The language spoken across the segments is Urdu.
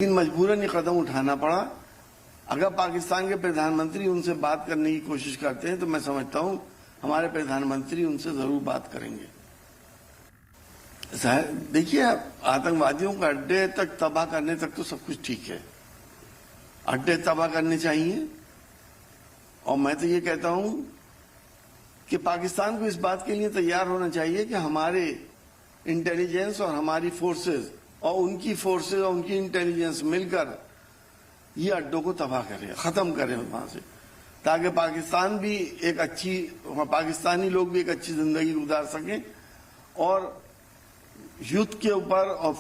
لیکن مجبوراً یہ قدم اٹھانا پڑا۔ اگر پاکستان کے پردھان منتری ان سے بات کرنے کی کوشش کرتے ہیں تو میں سمجھتا ہوں ہمارے پردھان منتری ان سے ضرور بات کریں گے۔ دیکھیے، آتنکوادیوں کا اڈے تک تباہ کرنے تک تو سب کچھ ٹھیک ہے، اڈے تباہ کرنے چاہیے، اور میں تو یہ کہتا ہوں کہ پاکستان کو اس بات کے لیے تیار ہونا چاہیے کہ ہمارے انٹیلیجنس اور ہماری فورسز اور ان کی فورسز اور ان کی انٹیلیجنس مل کر یہ اڈوں کو تباہ کریں، ختم کریں وہاں سے، تاکہ پاکستان بھی پاکستانی لوگ بھی ایک اچھی زندگی گزار سکیں، اور یوتھ کے اوپر اور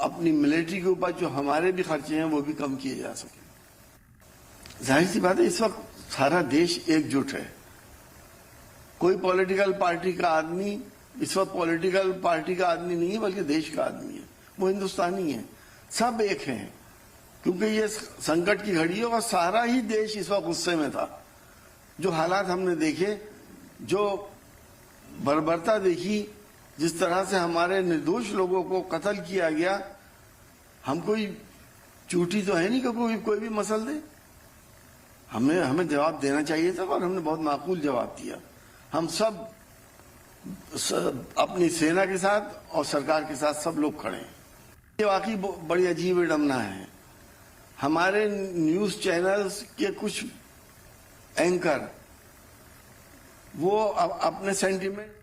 اپنی ملٹری کے اوپر جو ہمارے بھی خرچے ہیں وہ بھی کم کیے جا سکیں۔ ظاہر سی بات ہے، اس وقت سارا دیش ایک جٹ ہے، کوئی پولیٹیکل پارٹی کا آدمی اس وقت پولیٹیکل پارٹی کا آدمی نہیں ہے بلکہ دیش کا آدمی ہے، وہ ہندوستانی ہے، سب ایک ہیں، کیونکہ یہ سنکٹ کی گھڑی ہے اور سارا ہی دیش اس وقت غصے میں تھا۔ جو حالات ہم نے دیکھے، جو بربرتا دیکھی، جس طرح سے ہمارے نردوش لوگوں کو قتل کیا گیا، ہم کوئی چوٹی تو ہے نہیں کہ کوئی بھی مسل دے، ہمیں جواب دینا چاہیے تھا، اور ہم نے بہت معقول جواب دیا۔ ہم سب اپنی سینا کے ساتھ اور سرکار کے ساتھ سب لوگ کھڑے ہیں۔ یہ واقعی بڑی عجیب اڈمنا ہے۔ ہمارے نیوز چینلز کے کچھ اینکر وہ اپنے سینٹیمنٹ